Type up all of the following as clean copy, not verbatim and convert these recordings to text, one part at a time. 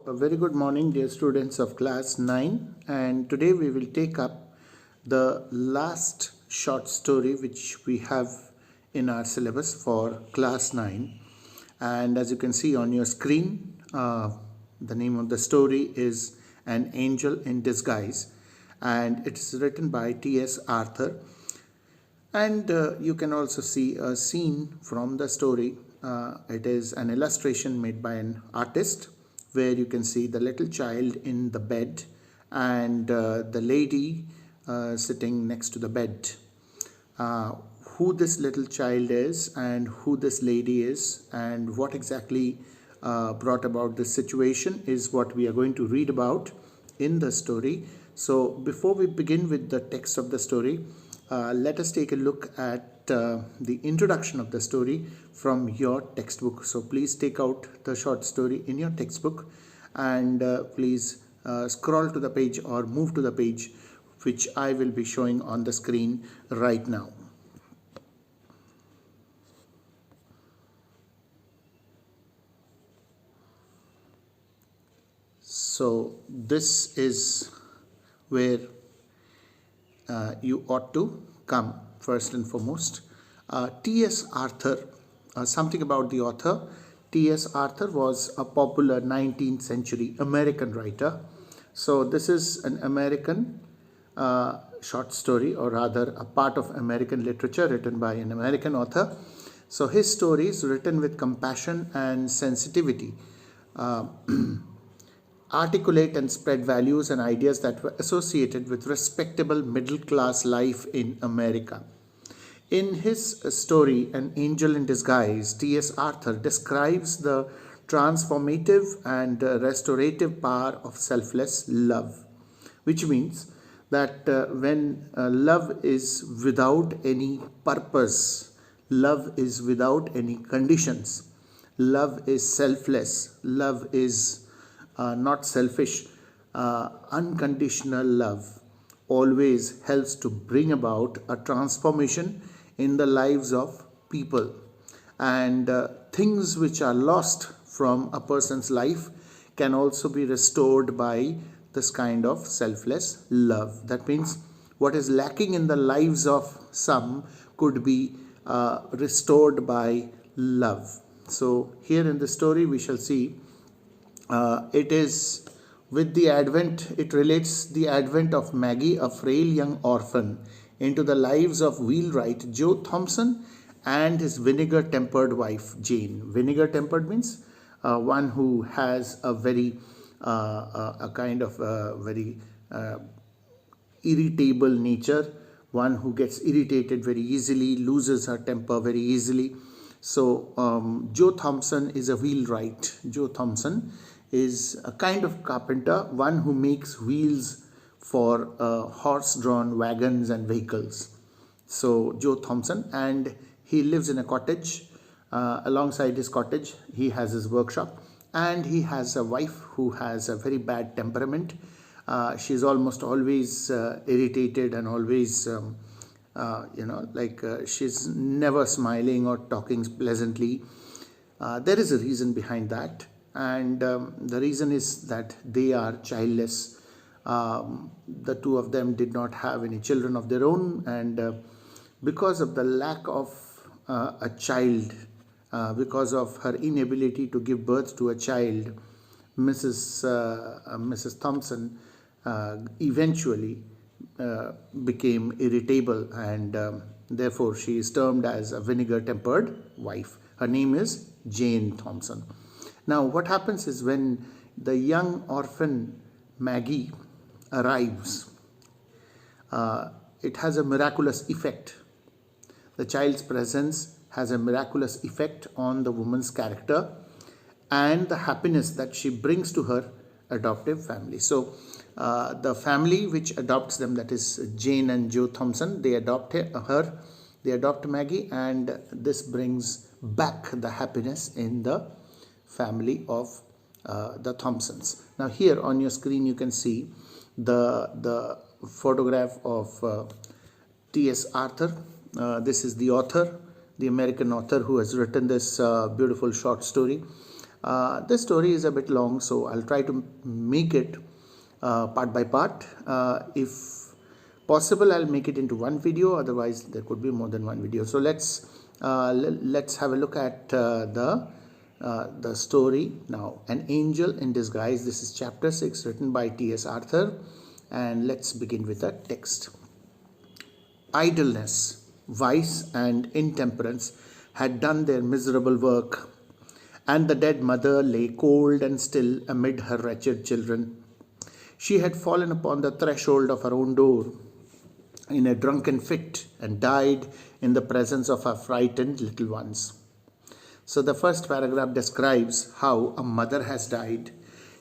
A very good morning, dear students of class 9, and today we will take up the last short story which we have in our syllabus for class 9. And as you can see on your screen, the name of the story is An Angel in Disguise, and it's written by T.S. Arthur. And you can also see a scene from the story. It is an illustration made by an artist where you can see the little child in the bed and the lady sitting next to the bed. Who this little child is and who this lady is and what exactly brought about this situation is what we are going to read about in the story. So before we begin with the text of the story, let us take a look at the introduction of the story from your textbook. So please take out the short story in your textbook and please scroll to the page or move to the page which I will be showing on the screen right now. So this is where you ought to come first and foremost. T.S. Arthur, something about the author. T.S. Arthur was a popular 19th century American writer. So this is an American short story, or rather a part of American literature written by an American author. So his story is written with compassion and sensitivity. Articulate and spread values and ideas that were associated with respectable middle class life in America. In his story, An Angel in Disguise, T.S. Arthur describes the transformative and restorative power of selfless love, which means that when love is without any purpose, love is without any conditions, love is selfless, love is not selfish, unconditional love always helps to bring about a transformation in the lives of people. And things which are lost from a person's life can also be restored by this kind of selfless love. That means what is lacking in the lives of some could be restored by love. So here in the story we shall see it relates the advent of Maggie, a frail young orphan, into the lives of wheelwright Joe Thompson and his vinegar-tempered wife Jane. Vinegar-tempered means one who has a very a kind of very irritable nature, one who gets irritated very easily, loses her temper very easily. So Joe Thompson is a wheelwright. Joe Thompson is a kind of carpenter, one who makes wheels for horse-drawn wagons and vehicles. So Joe Thompson, and he lives in a cottage. Alongside his cottage, he has his workshop, and he has a wife who has a very bad temperament. She's almost always irritated and always, she's never smiling or talking pleasantly. There is a reason behind that. And the reason is that they are childless. The two of them did not have any children of their own, and because of the lack of a child, because of her inability to give birth to a child, Mrs. Thompson eventually became irritable, and therefore she is termed as a vinegar-tempered wife. Her name is Jane Thompson. Now, what happens is when the young orphan Maggie arrives, it has a miraculous effect. The child's presence has a miraculous effect on the woman's character and the happiness that she brings to her adoptive family. So, the family which adopts them, that is Jane and Joe Thompson, they adopt her, they adopt Maggie, and this brings back the happiness in the family of the Thompsons. Now here on your screen you can see the photograph of T.S. Arthur. This is the author, the American author who has written this beautiful short story. This story is a bit long, so I'll try to make it part by part. If possible, I'll make it into one video. Otherwise, there could be more than one video. So let's have a look at the story now. An Angel in Disguise. This is chapter 6, written by T.S. Arthur, and let's begin with the text. Idleness, vice, and intemperance had done their miserable work, and the dead mother lay cold and still amid her wretched children. She had fallen upon the threshold of her own door in a drunken fit and died in the presence of her frightened little ones. So the first paragraph describes how a mother has died.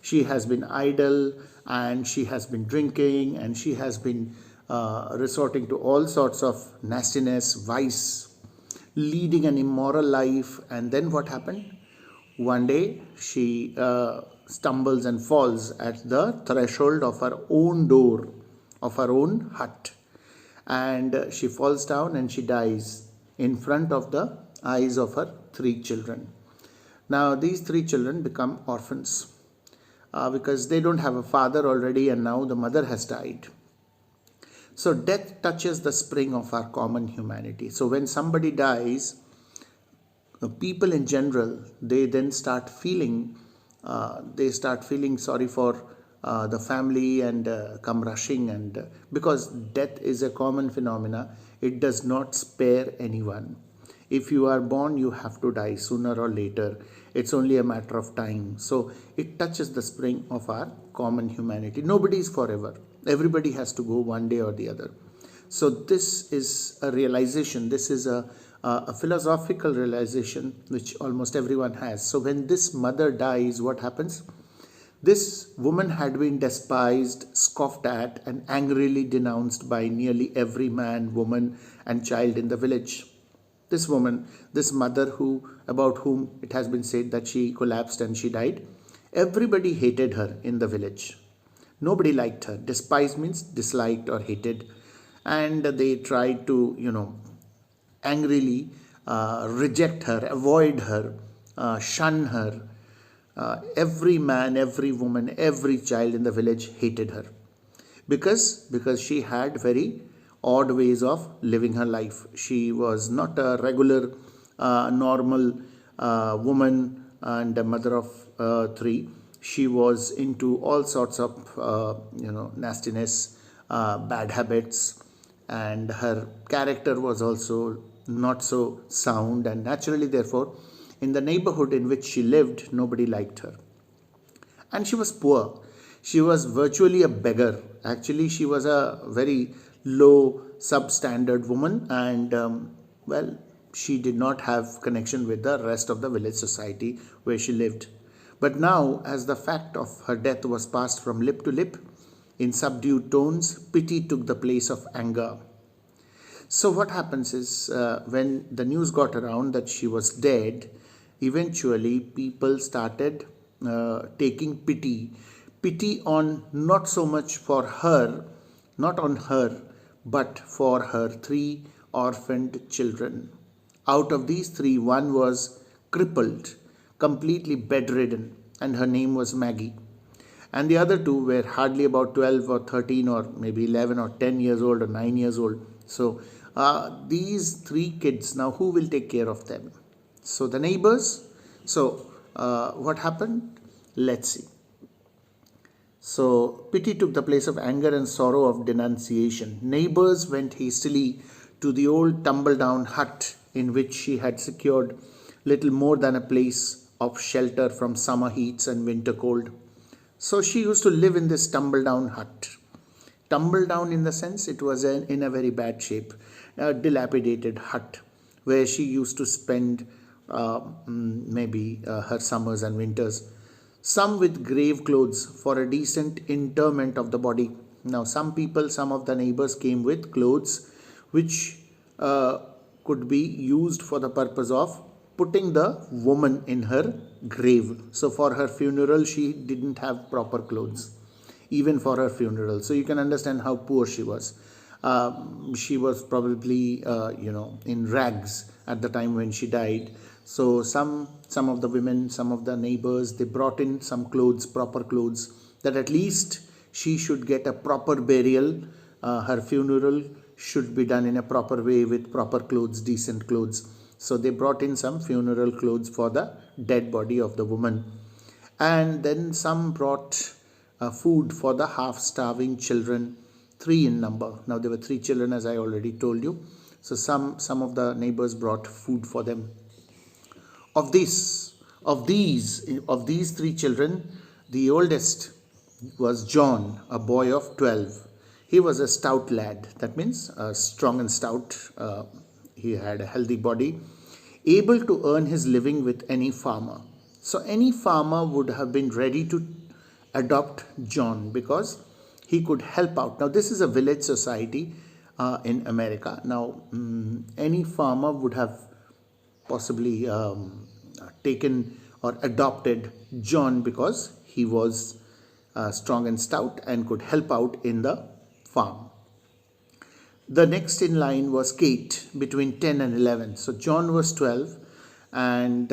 She has been idle and she has been drinking and she has been resorting to all sorts of nastiness, vice, leading an immoral life. And then what happened? One day she stumbles and falls at the threshold of her own door, of her own hut. And she falls down and she dies in front of the eyes of her 3 children. Now these 3 children become orphans because they don't have a father already, and now the mother has died. So death touches the spring of our common humanity. So when somebody dies, people in general, they then start feeling sorry for the family and come rushing, and because death is a common phenomena, it does not spare anyone. If you are born, you have to die sooner or later. It's only a matter of time. So it touches the spring of our common humanity. Nobody is forever. Everybody has to go one day or the other. So this is a realization. This is a philosophical realization which almost everyone has. So when this mother dies, what happens? This woman had been despised, scoffed at, and angrily denounced by nearly every man, woman, and child in the village. This woman, this mother about whom it has been said that she collapsed and she died, everybody hated her in the village. Nobody liked her. Despised means disliked or hated. And they tried to, angrily reject her, avoid her, shun her. Every man, every woman, every child in the village hated her because she had very odd ways of living her life. She was not a regular, normal woman and a mother of 3. She was into all sorts of, nastiness, bad habits, and her character was also not so sound, and naturally, therefore, in the neighborhood in which she lived, nobody liked her. And she was poor. She was virtually a beggar. Actually, she was a very low, substandard woman, and she did not have connection with the rest of the village society where she lived. But now, as the fact of her death was passed from lip to lip, in subdued tones, pity took the place of anger. So what happens is, when the news got around that she was dead, eventually people started taking pity on, not so much for her, not on her, but for her 3 orphaned children. Out of these 3, one was crippled, completely bedridden, and her name was Maggie. And the other 2 were hardly about 12 or 13 or maybe 11 or 10 years old or 9 years old. So these 3 kids, now who will take care of them? So the neighbors. So what happened? Let's see. So pity took the place of anger and sorrow of denunciation. Neighbors went hastily to the old tumble-down hut in which she had secured little more than a place of shelter from summer heats and winter cold. So she used to live in this tumble-down hut. Tumble-down in the sense it was in a very bad shape, a dilapidated hut where she used to spend maybe her summers and winters. Some with grave clothes for a decent interment of the body. Now some of the neighbors came with clothes which could be used for the purpose of putting the woman in her grave. So for her funeral, she didn't have proper clothes, even for her funeral. So you can understand how poor she was. She was probably, in rags at the time when she died. So some of the women, some of the neighbors, they brought in some clothes, proper clothes, that at least she should get a proper burial. Her funeral should be done in a proper way with proper clothes, decent clothes. So they brought in some funeral clothes for the dead body of the woman. And then some brought food for the half-starving children, three in number. Now there were three children, as I already told you. So some of the neighbors brought food for them. Of these three children, the oldest was John, a boy of 12. He was a stout lad. That means strong and stout. He had a healthy body, able to earn his living with any farmer. So any farmer would have been ready to adopt John because he could help out. Now this is a village society in America. Now any farmer would have possibly taken or adopted John because he was strong and stout and could help out in the farm. The next in line was Kate, between 10 and 11. So John was 12 and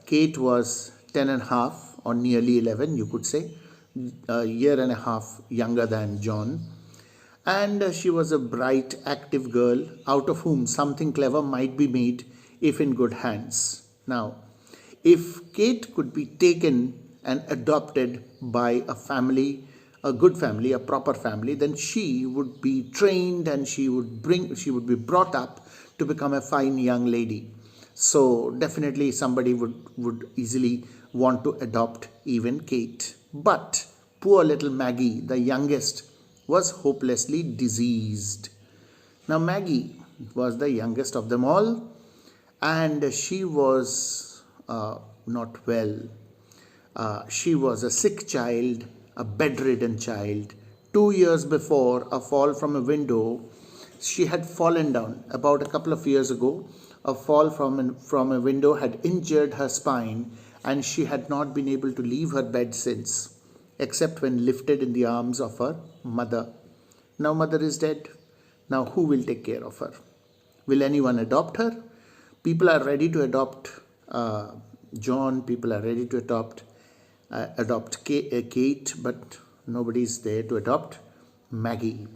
Kate was 10 and a half, or nearly 11, you could say, a year and a half younger than John. And she was a bright, active girl, out of whom something clever might be made if in good hands. Now, if Kate could be taken and adopted by a family, a good family, a proper family, then she would be trained and she would be brought up to become a fine young lady. So definitely somebody would easily want to adopt even Kate. But poor little Maggie, the youngest, was hopelessly diseased. Now Maggie was the youngest of them all, and she was not well. She was a sick child, a bedridden child. 2 years before, a fall from a window, she had fallen down. About a couple of years ago, a fall from a window had injured her spine, and she had not been able to leave her bed since, except when lifted in the arms of her mother. Now mother is dead. Now who will take care of her? Will anyone adopt her? People are ready to adopt John. People are ready to adopt Kate, but nobody is there to adopt Maggie.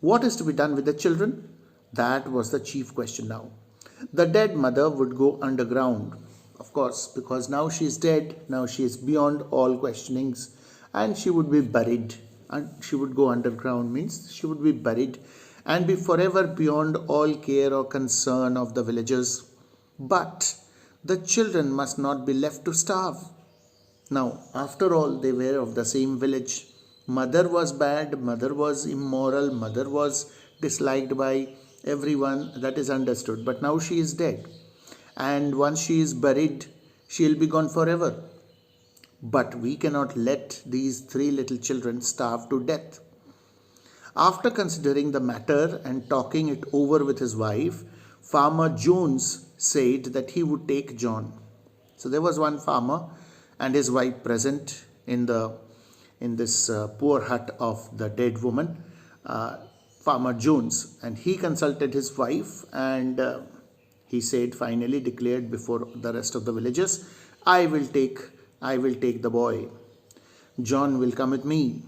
What is to be done with the children? That was the chief question now. The dead mother would go underground, of course, because now she is dead. Now she is beyond all questionings, and she would be buried. And she would go underground means she would be buried and be forever beyond all care or concern of the villagers. But the children must not be left to starve. Now, after all, they were of the same village. Mother was bad, mother was immoral, mother was disliked by everyone, that is understood. But now she is dead. And once she is buried, she will be gone forever. But we cannot let these three little children starve to death. After considering the matter and talking it over with his wife, Farmer Jones said that he would take John. So there was one farmer and his wife present in this poor hut of the dead woman, Farmer Jones, and he consulted his wife, and he said, finally declared before the rest of the villagers, I will take the boy. John will come with me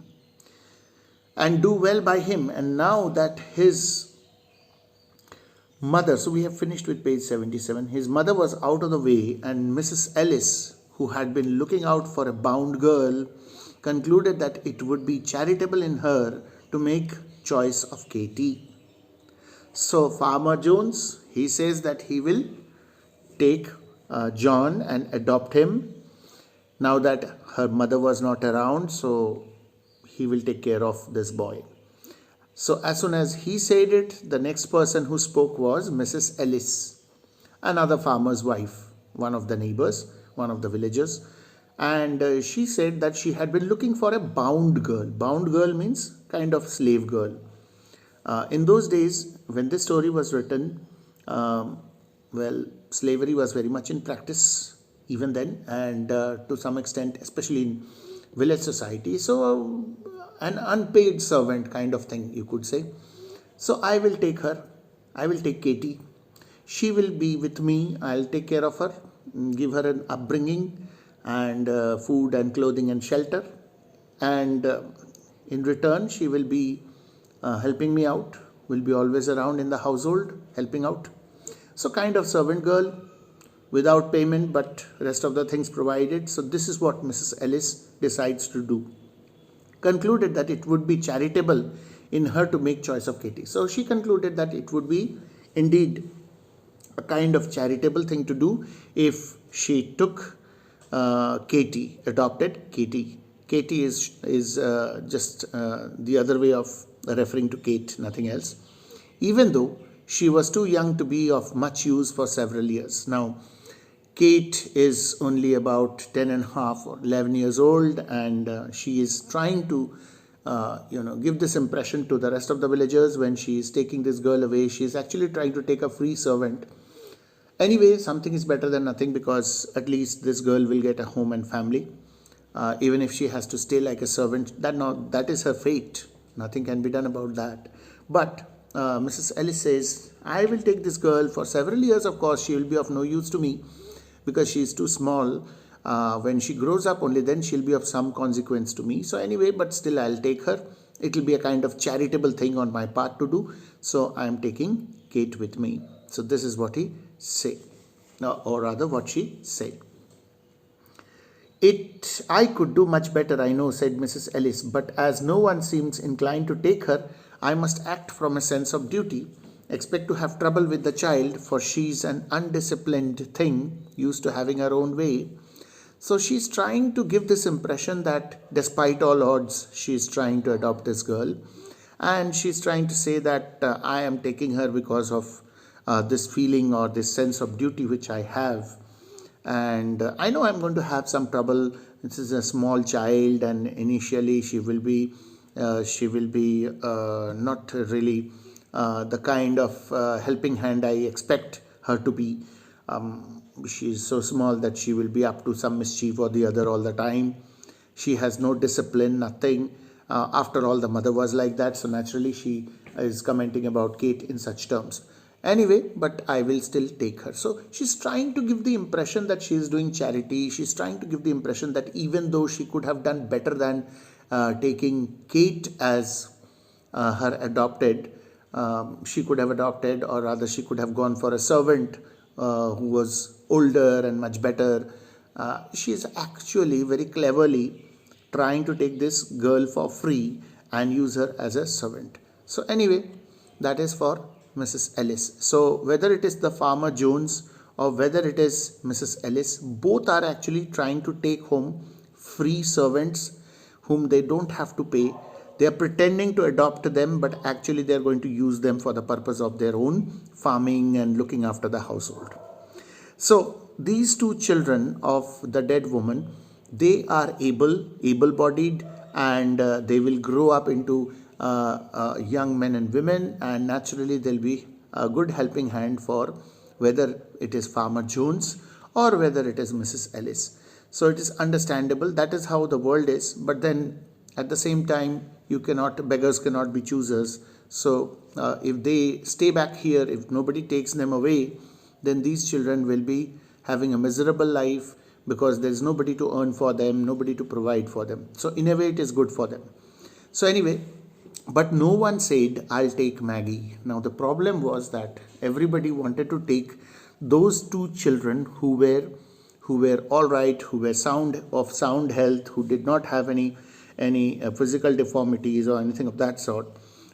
and do well by him. And now that his mother, so we have finished with page 77, his mother was out of the way, and Mrs. Ellis, who had been looking out for a bound girl, concluded that it would be charitable in her to make choice of Katie. So Farmer Jones, he says that he will take John and adopt him. Now that her mother was not around, so he will take care of this boy. So as soon as he said it, the next person who spoke was Mrs. Ellis, another farmer's wife, one of the neighbors, one of the villagers. And she said that she had been looking for a bound girl. Bound girl means kind of slave girl. In those days, when this story was written, slavery was very much in practice even then, and to some extent, especially in village society. So an unpaid servant kind of thing, you could say. So I will take her. I will take Katie. She will be with me. I'll take care of her, give her an upbringing and food and clothing and shelter. And in return, she will be helping me out, will be always around in the household, helping out. So kind of servant girl without payment, but rest of the things provided. So this is what Mrs. Ellis decides to do. Concluded that it would be charitable in her to make choice of Katie. So she concluded that it would be indeed a kind of charitable thing to do if she took Katie, adopted Katie. Katie is just the other way of referring to Kate, nothing else. Even though she was too young to be of much use for several years. Now, Kate is only about 10 and a half or 11 years old, and she is trying to give this impression to the rest of the villagers. When she is taking this girl away, she is actually trying to take a free servant. Anyway, something is better than nothing, because at least this girl will get a home and family. Even if she has to stay like a servant, that is her fate. Nothing can be done about that. But Mrs. Ellis says, I will take this girl for several years. Of course, she will be of no use to me because she is too small. When she grows up, only then she'll be of some consequence to me. So anyway, but still I'll take her. It will be a kind of charitable thing on my part to do. So I am taking Kate with me. So this is what he said, or rather what she said. I could do much better, I know, said Mrs. Ellis, but as no one seems inclined to take her, I must act from a sense of duty. Expect to have trouble with the child, for she's an undisciplined thing, used to having her own way. So she's trying to give this impression that despite all odds, she's trying to adopt this girl. And she's trying to say that I am taking her because of this feeling or this sense of duty which I have. And I know I'm going to have some trouble. This is a small child, and initially she will be not really the kind of helping hand I expect her to be. She is so small that she will be up to some mischief or the other all the time. She has no discipline, nothing. After all, the mother was like that, so naturally she is commenting about Kate in such terms. Anyway, but I will still take her. So she's trying to give the impression that she is doing charity. She's trying to give the impression that even though she could have done better than taking Kate as her adopted, she could have adopted, or rather she could have gone for a servant who was older and much better. She is actually very cleverly trying to take this girl for free and use her as a servant. So anyway, that is for Mrs. Ellis. So whether it is the farmer Jones or whether it is Mrs. Ellis, both are actually trying to take home free servants whom they don't have to pay. They are pretending to adopt them, but actually they are going to use them for the purpose of their own farming and looking after the household. So these two children of the dead woman, they are able-bodied, and they will grow up into young men and women, and naturally they'll be a good helping hand for whether it is Farmer Jones or whether it is Mrs. Ellis. So it is understandable. That is how the world is. But then at the same time, beggars cannot be choosers. So if they stay back here, if nobody takes them away, then these children will be having a miserable life, because there is nobody to earn for them, nobody to provide for them. So in a way, it is good for them. So anyway, but no one said, I'll take Maggie. Now the problem was that everybody wanted to take those two children who were all right, who were of sound health, who did not have any physical deformities or anything of that sort.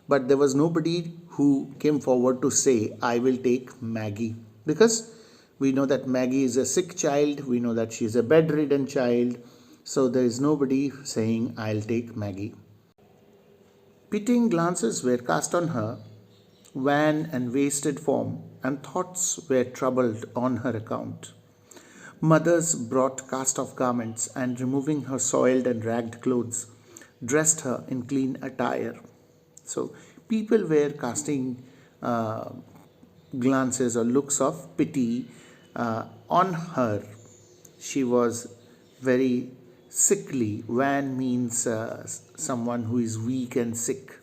But there was nobody who came forward to say, I will take Maggie, because we know that Maggie is a sick child. We know that she is a bedridden child. So there is nobody saying, I'll take Maggie. Pitying glances were cast on her wan and wasted form, and thoughts were troubled on her account. Mothers brought cast-off garments, and removing her soiled and ragged clothes, dressed her in clean attire. So people were casting glances or looks of pity on her. She was very sickly. Wan means someone who is weak and sick,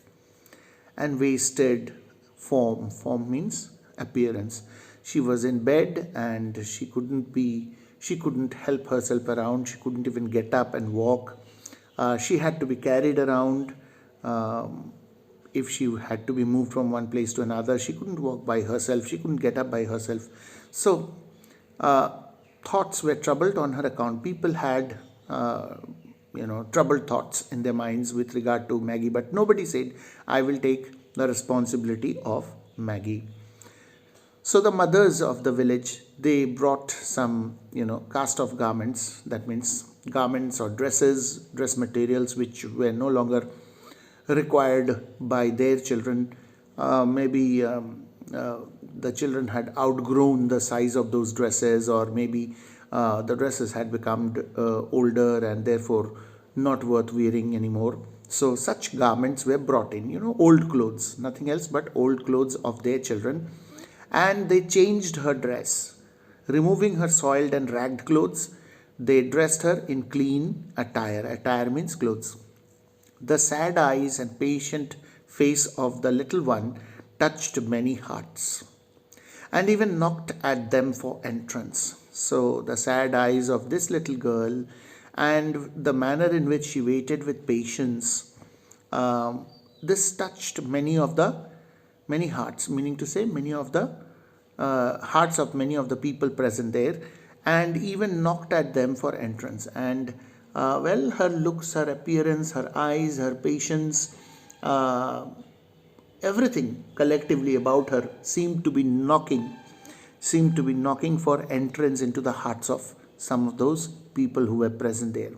and wasted, form. Form means appearance. She was in bed and she couldn't help herself around. She couldn't even get up and walk. She had to be carried around. If she had to be moved from one place to another, she couldn't walk by herself. She couldn't get up by herself. So uh, thoughts were troubled on her account. People had troubled thoughts in their minds with regard to Maggie, but nobody said, I will take the responsibility of Maggie. So the mothers of the village, they brought some, cast off garments. That means garments or dresses, dress materials which were no longer required by their children. Maybe the children had outgrown the size of those dresses, or maybe the dresses had become older and therefore not worth wearing anymore. So such garments were brought in, old clothes, nothing else but old clothes of their children. And they changed her dress, removing her soiled and ragged clothes. They dressed her in clean attire. Attire means clothes. The sad eyes and patient face of the little one touched many hearts, and even knocked at them for entrance. So, the sad eyes of this little girl and the manner in which she waited with patience, this touched many hearts, meaning to say many of the hearts of many of the people present there, and even knocked at them for entrance. And her looks, her appearance, her eyes, her patience, everything collectively about her seemed to be knocking for entrance into the hearts of some of those people who were present there.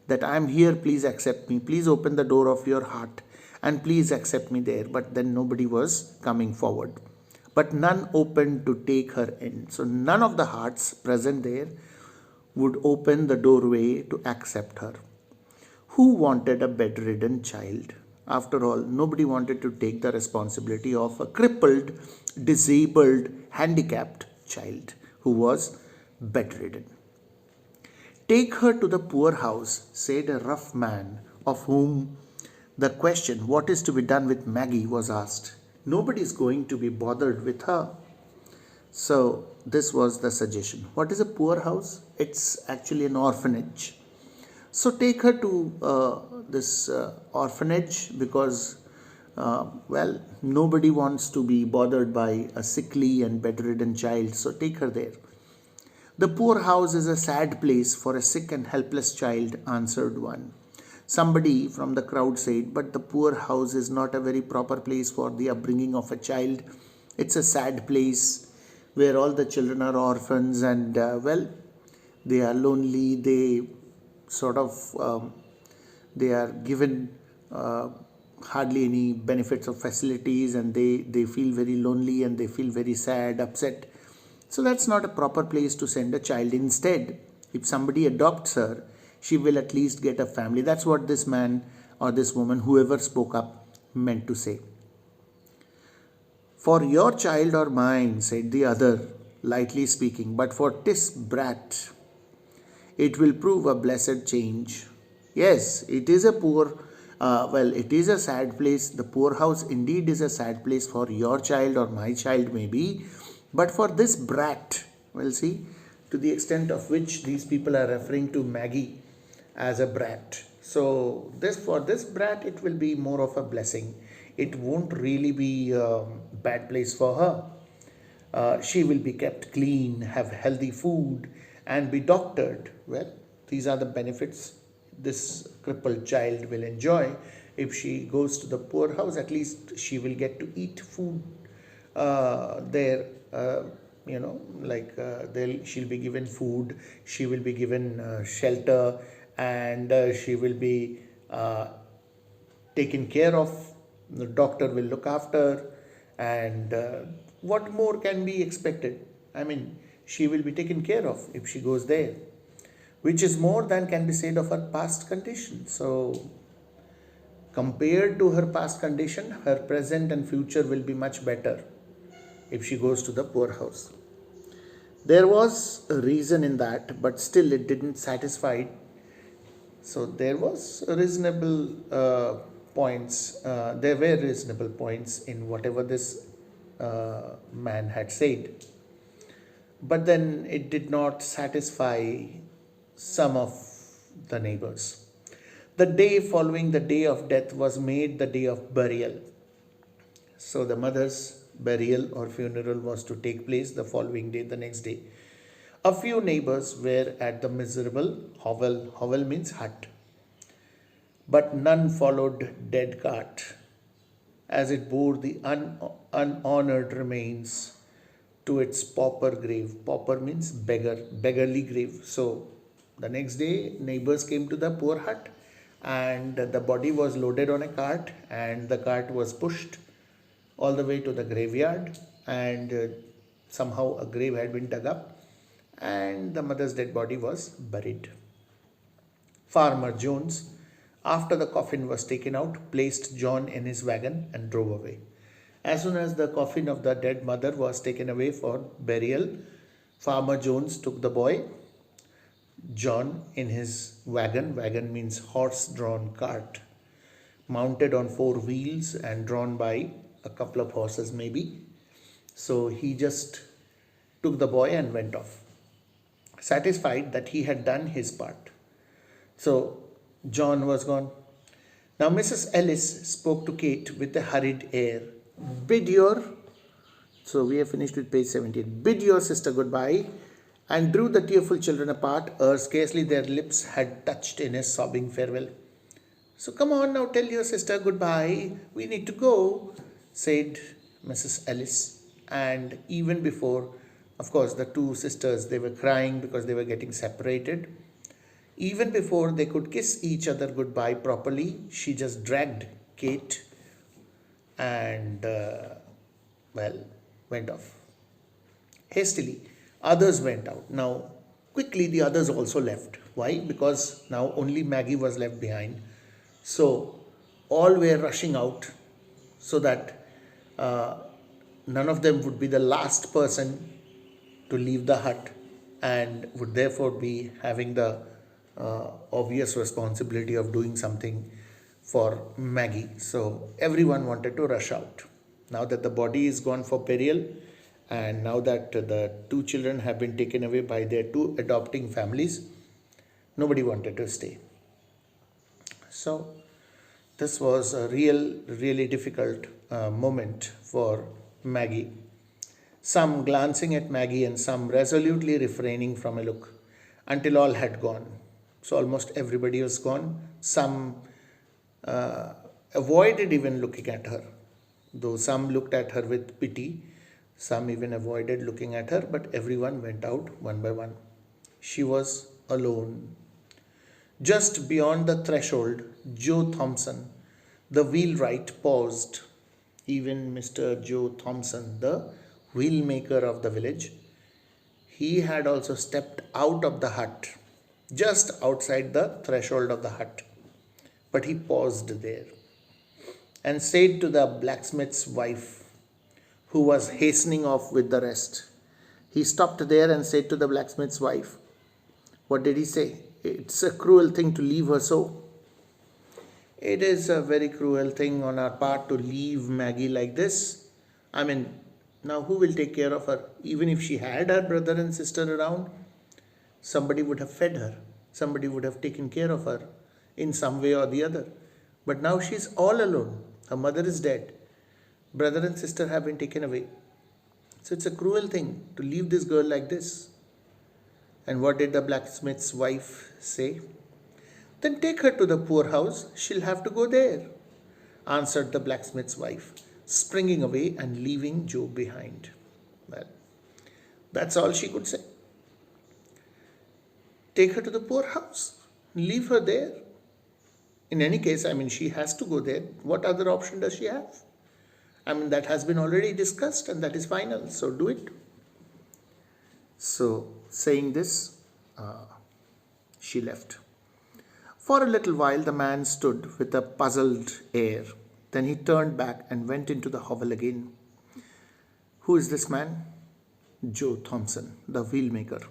That I am here, please accept me, please open the door of your heart and please accept me there. But then nobody was coming forward, but none opened to take her in. So none of the hearts present there would open the doorway to accept her. Who wanted a bedridden child? After all, nobody wanted to take the responsibility of a crippled, disabled, handicapped child who was bedridden. Take her to the poorhouse, said a rough man, of whom the question, what is to be done with Maggie, was asked. Nobody is going to be bothered with her. So, this was the suggestion. What is a poorhouse? It's actually an orphanage. So, take her to this orphanage because, nobody wants to be bothered by a sickly and bedridden child. So, take her there. The poorhouse is a sad place for a sick and helpless child, answered one. Somebody from the crowd said, but the poorhouse is not a very proper place for the upbringing of a child. It's a sad place where all the children are orphans and, they are lonely. They sort of, they are given hardly any benefits of facilities, and they feel very lonely and they feel very sad, upset. So that's not a proper place to send a child. Instead, if somebody adopts her, she will at least get a family. That's what this man or this woman, whoever spoke up, meant to say. For your child or mine, said the other, lightly speaking, but for this brat, it will prove a blessed change. Yes, it is it is a sad place. The poorhouse indeed is a sad place for your child or my child, maybe. But for this brat, we'll see to the extent of which these people are referring to Maggie as a brat. So for this brat, it will be more of a blessing. It won't really be a bad place for her. She will be kept clean, have healthy food, and be doctored. Well, these are the benefits this crippled child will enjoy. If she goes to the poorhouse, at least she will get to eat food there. She'll be given food, she will be given shelter, and she will be taken care of. The doctor will look after, and what more can be expected? I mean, she will be taken care of if she goes there, which is more than can be said of her past condition. So, compared to her past condition, her present and future will be much better if she goes to the poorhouse. There was a reason in that, but still it didn't satisfy. So there was reasonable points. There were reasonable points in whatever this man had said. But then it did not satisfy some of the neighbors. The day following the day of death was made the day of burial. So the mother's burial or funeral was to take place the following day, the next day. A few neighbors were at the miserable hovel. Hovel means hut. But none followed dead cart, as it bore the unhonored remains to its pauper grave. Pauper means beggar, beggarly grave. So the next day, neighbors came to the poor hut, and the body was loaded on a cart, and the cart was pushed all the way to the graveyard, and somehow a grave had been dug up, and the mother's dead body was buried. Farmer Jones, after the coffin was taken out, placed John in his wagon and drove away. As soon as the coffin of the dead mother was taken away for burial, Farmer Jones took the boy, John, in his wagon. Wagon means horse-drawn cart, mounted on four wheels and drawn by a couple of horses maybe. So he just took the boy and went off, satisfied that he had done his part. So John was gone. Now Mrs. Ellis spoke to Kate with a hurried air. Bid your, so we have finished with page 17. Bid your sister goodbye, and drew the tearful children apart, ere scarcely their lips had touched in a sobbing farewell. So come on now, tell your sister goodbye. We need to go, said Mrs. Ellis. And even before, of course, the two sisters, they were crying because they were getting separated. Even before they could kiss each other goodbye properly, she just dragged Kate and, went off. Hastily, others went out. Now, quickly the others also left. Why? Because now only Maggie was left behind. So, all were rushing out so that none of them would be the last person to leave the hut and would therefore be having the obvious responsibility of doing something for Maggie. So everyone wanted to rush out. Now that the body is gone for burial, and now that the two children have been taken away by their two adopting families, nobody wanted to stay. So this was a really difficult moment for Maggie. Some glancing at Maggie and some resolutely refraining from a look until all had gone. So almost everybody was gone. Some avoided even looking at her, though some looked at her with pity. Some even avoided looking at her, but everyone went out one by one. She was alone. Just beyond the threshold, Joe Thompson, the wheelwright, paused. Even Mr. Joe Thompson, the wheelmaker of the village, he had also stepped out of the hut, just outside the threshold of the hut. But he paused there and said to the blacksmith's wife, who was hastening off with the rest. He stopped there and said to the blacksmith's wife, what did he say? It's a cruel thing to leave her so. It is a very cruel thing on our part to leave Maggie like this. I mean, now who will take care of her? Even if she had her brother and sister around, somebody would have fed her. Somebody would have taken care of her in some way or the other. But now she's all alone. Her mother is dead. Brother and sister have been taken away. So it's a cruel thing to leave this girl like this. And what did the blacksmith's wife say? Then take her to the poorhouse. She'll have to go there, answered the blacksmith's wife, springing away and leaving Joe behind. Well, that's all she could say. Take her to the poorhouse. Leave her there. In any case, I mean, she has to go there. What other option does she have? I mean, that has been already discussed and that is final. So do it. So saying this, she left. For a little while, the man stood with a puzzled air. Then he turned back and went into the hovel again. Who is this man? Joe Thompson, the wheelmaker.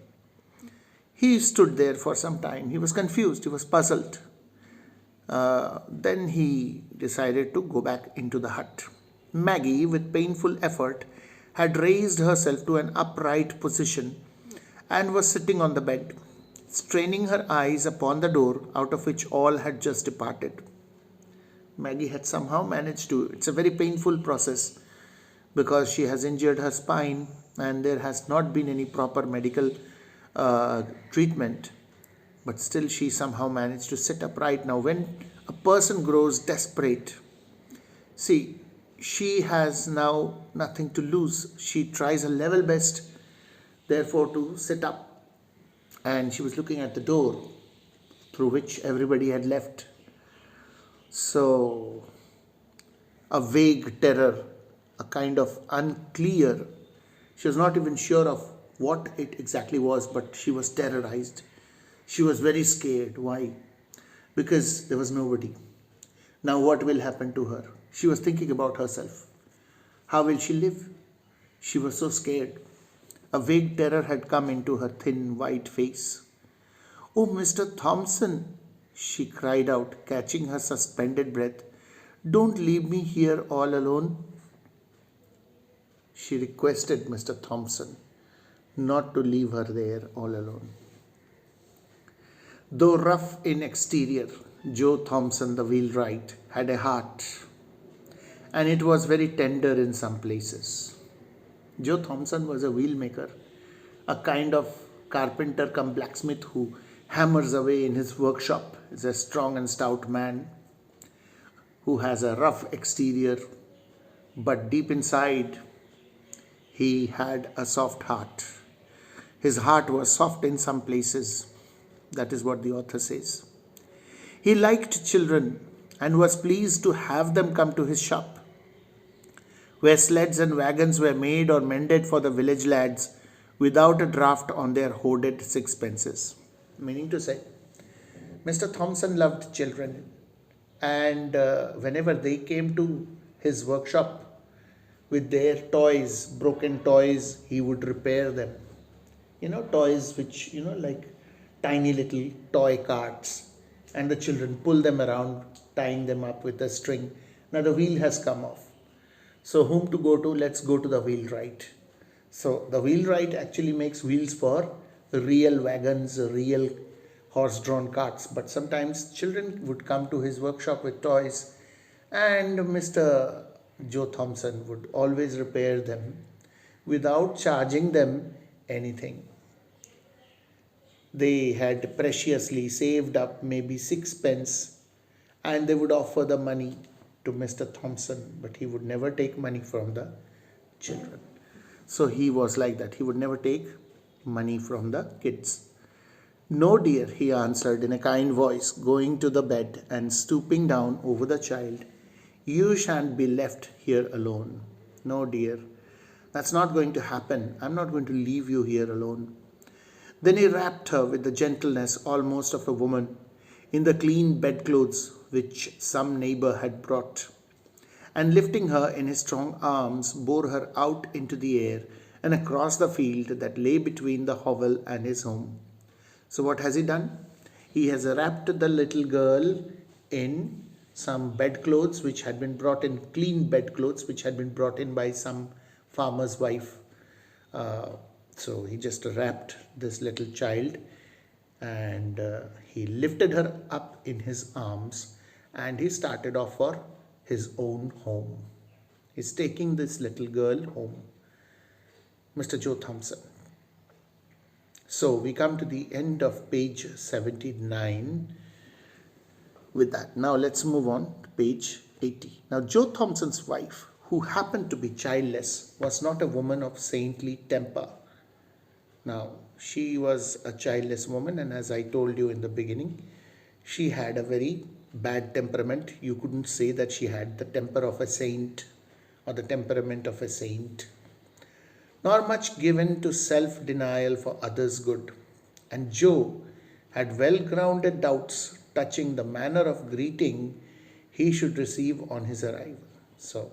He stood there for some time. He was confused. He was puzzled. Then he decided to go back into the hut. Maggie, with painful effort, had raised herself to an upright position and was sitting on the bed, straining her eyes upon the door out of which all had just departed. Maggie had somehow managed to. It's a very painful process because she has injured her spine and there has not been any proper medical treatment. But still, she somehow managed to sit upright. Now, when a person grows desperate, see, she has now nothing to lose. She tries her level best, therefore, to sit up. And she was looking at the door through which everybody had left. So, a vague terror, a kind of unclear, she was not even sure of what it exactly was, but she was terrorized. She was very scared. Why? Because there was nobody. Now, what will happen to her? She was thinking about herself. How will she live? She was so scared. A vague terror had come into her thin white face. "Oh, Mr. Thompson," she cried out, catching her suspended breath, "don't leave me here all alone." She requested Mr. Thompson not to leave her there all alone. Though rough in exterior, Joe Thompson, the wheelwright, had a heart, and it was very tender in some places. Joe Thompson was a wheelmaker, a kind of carpenter come blacksmith who hammers away in his workshop. Is a strong and stout man who has a rough exterior, but deep inside he had a soft heart. His heart was soft in some places. That is what the author says. He liked children and was pleased to have them come to his shop, where sleds and wagons were made or mended for the village lads without a draft on their hoarded sixpences. Meaning to say, Mr. Thompson loved children, and whenever they came to his workshop with their toys, broken toys, he would repair them. Toys which, like tiny little toy carts, and the children pull them around, tying them up with a string. Now the wheel has come off. So whom to go to? Let's go to the wheelwright. So the wheelwright actually makes wheels for real wagons, real horse-drawn carts. But sometimes children would come to his workshop with toys, and Mr. Joe Thompson would always repair them without charging them anything. They had preciously saved up maybe sixpence, and they would offer the money to Mr. Thompson, but he would never take money from the children. So he was like that. He would never take money from the kids. "No, dear," he answered in a kind voice, going to the bed and stooping down over the child. "You shan't be left here alone. No, dear, that's not going to happen. I'm not going to leave you here alone." Then he wrapped her with the gentleness almost of a woman in the clean bedclothes which some neighbor had brought, and lifting her in his strong arms, bore her out into the air and across the field that lay between the hovel and his home. So what has he done? He has wrapped the little girl in some bedclothes which had been brought in, clean bedclothes which had been brought in by some farmer's wife. So he just wrapped this little child, and he lifted her up in his arms, and he started off for his own home. He's taking this little girl home, Mr. Joe Thompson. So we come to the end of page 79 with that. Now let's move on to page 80. Now Joe Thompson's wife, who happened to be childless, was not a woman of saintly temper. Now, she was a childless woman, and as I told you in the beginning, she had a very bad temperament. You couldn't say that she had the temper of a saint or the temperament of a saint, nor much given to self-denial for others' good. And Joe had well-grounded doubts touching the manner of greeting he should receive on his arrival. So,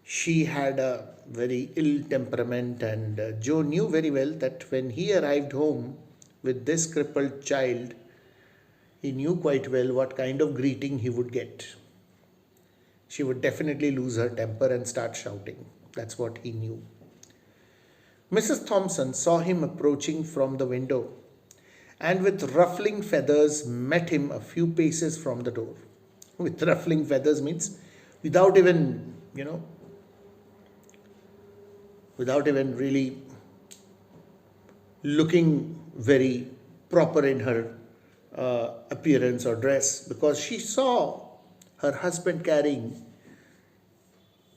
she had a very ill temperament, and Joe knew very well that when he arrived home with this crippled child, he knew quite well what kind of greeting he would get. She would definitely lose her temper and start shouting. That's what he knew. Mrs. Thompson saw him approaching from the window and with ruffling feathers met him a few paces from the door. With ruffling feathers means without even, without even really looking very proper in her appearance or dress, because she saw her husband carrying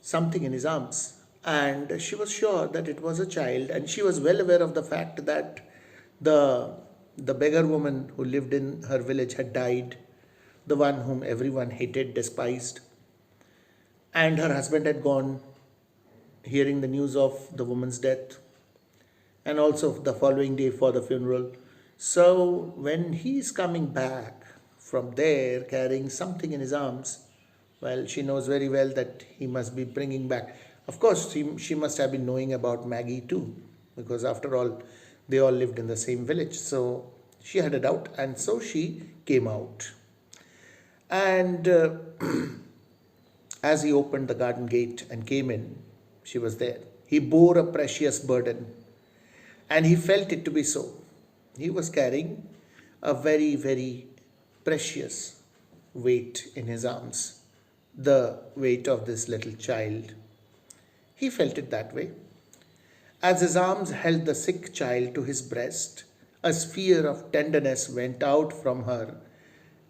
something in his arms, and she was sure that it was a child, and she was well aware of the fact that the the beggar woman who lived in her village had died, the one whom everyone hated, despised, and her husband had gone, hearing the news of the woman's death, and also the following day for the funeral. So when he is coming back from there carrying something in his arms, well, she knows very well that he must be bringing back. Of course, she must have been knowing about Maggie too, because after all, they all lived in the same village. So she had a doubt, and so she came out. And as he opened the garden gate and came in, she was there. He bore a precious burden, and he felt it to be so. He was carrying a very, very precious weight in his arms, the weight of this little child. He felt it that way. As his arms held the sick child to his breast, a sphere of tenderness went out from her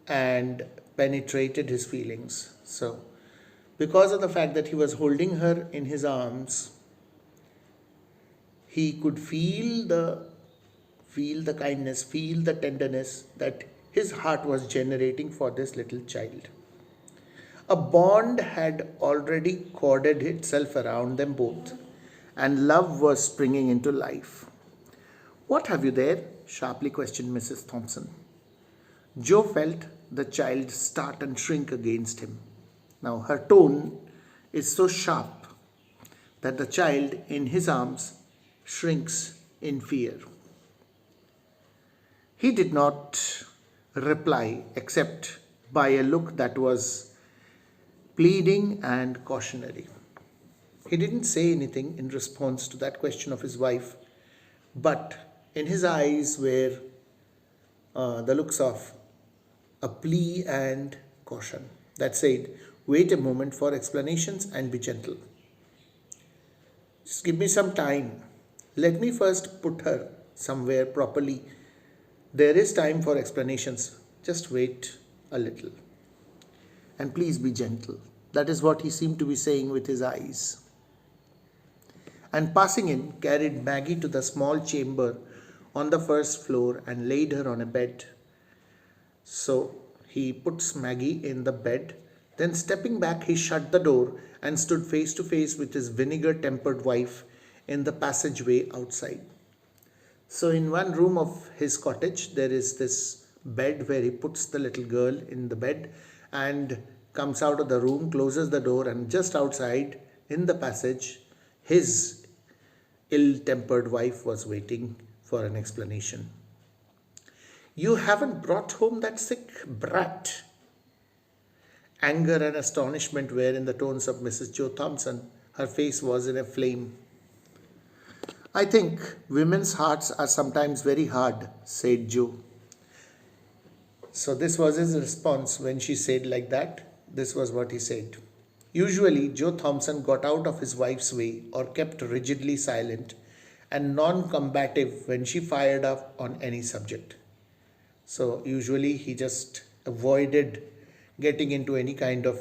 and penetrated his feelings. So, because of the fact that he was holding her in his arms, he could feel the kindness, feel the tenderness that his heart was generating for this little child. A bond had already corded itself around them both, and love was springing into life. "What have you there?" sharply questioned Mrs. Thompson. Joe felt the child start and shrink against him. Now, her tone is so sharp that the child in his arms shrinks in fear. He did not reply except by a look that was pleading and cautionary. He didn't say anything in response to that question of his wife, but in his eyes were the looks of a plea and caution that said, "Wait a moment for explanations and be gentle. Just give me some time. Let me first put her somewhere properly. There is time for explanations. Just wait a little. And please be gentle." That is what he seemed to be saying with his eyes. And passing in, carried Maggie to the small chamber on the first floor and laid her on a bed. So he puts Maggie in the bed. Then stepping back, he shut the door and stood face to face with his vinegar-tempered wife in the passageway outside. So in one room of his cottage, there is this bed where he puts the little girl in the bed and comes out of the room, closes the door, and just outside in the passage, his ill-tempered wife was waiting for an explanation. "You haven't brought home that sick brat?" Anger and astonishment were in the tones of Mrs. Joe Thompson. Her face was in a flame. "I think women's hearts are sometimes very hard," said Joe. So this was his response when she said like that. This was what he said. Usually, Joe Thompson got out of his wife's way or kept rigidly silent and non-combative when she fired up on any subject. So usually he just avoided getting into any kind of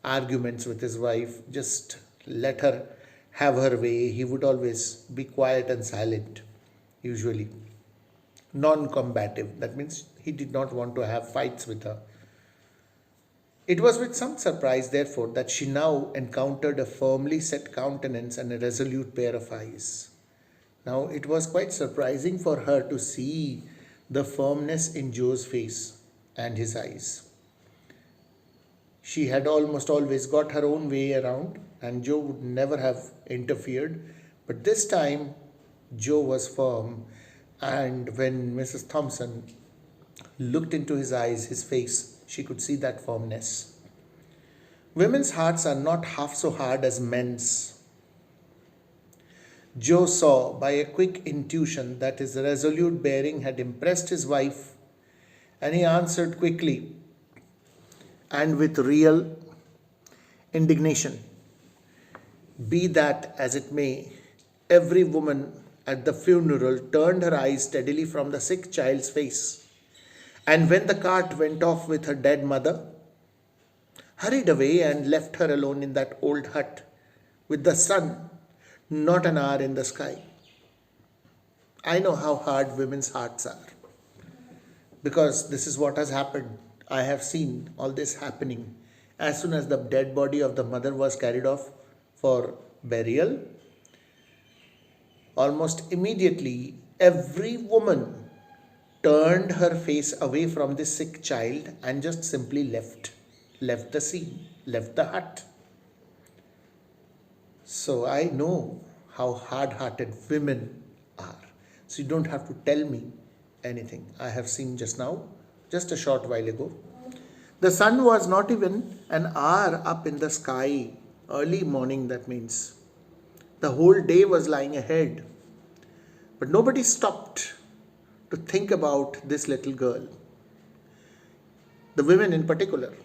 arguments with his wife, just let her have her way. He would always be quiet and silent, usually. Non-combative, that means he did not want to have fights with her. It was with some surprise, therefore, that she now encountered a firmly set countenance and a resolute pair of eyes. Now, it was quite surprising for her to see the firmness in Joe's face and his eyes. She had almost always got her own way around, and Joe would never have interfered. But this time, Joe was firm, and when Mrs. Thompson looked into his eyes, his face, she could see that firmness. Women's hearts are not half so hard as men's. Joe saw by a quick intuition that his resolute bearing had impressed his wife, and he answered quickly and with real indignation, "Be that as it may, every woman at the funeral turned her eyes steadily from the sick child's face, and when the cart went off with her dead mother, hurried away and left her alone in that old hut with the sun not an hour in the sky." I know how hard women's hearts are because this is what has happened. I have seen all this happening. As soon as the dead body of the mother was carried off for burial, almost immediately every woman turned her face away from this sick child and just simply left the scene, left the hut. So I know how hard-hearted women are. So you don't have to tell me anything. I have seen just now, just a short while ago. The sun was not even an hour up in the sky. Early morning, that means. The whole day was lying ahead. But nobody stopped to think about this little girl. The women in particular.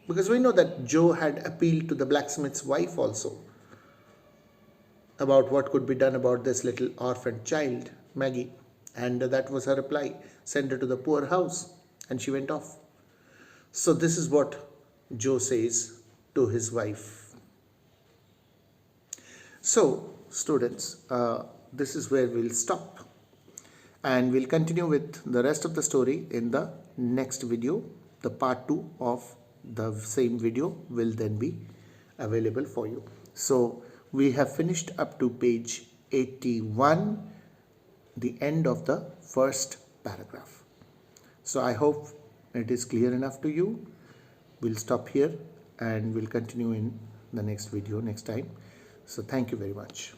Because we know that Joe had appealed to the blacksmith's wife also about what could be done about this little orphaned child, Maggie. And that was her reply. Send her to the poor house. And she went off. So this is what Joe says to his wife. So students, this is where we'll stop. And we'll continue with the rest of the story in the next video. The part 2 of the same video will then be available for you. So we have finished up to page 81, the end of the first paragraph. So I hope it is clear enough to you. We'll stop here and we'll continue in the next video next time. So thank you very much.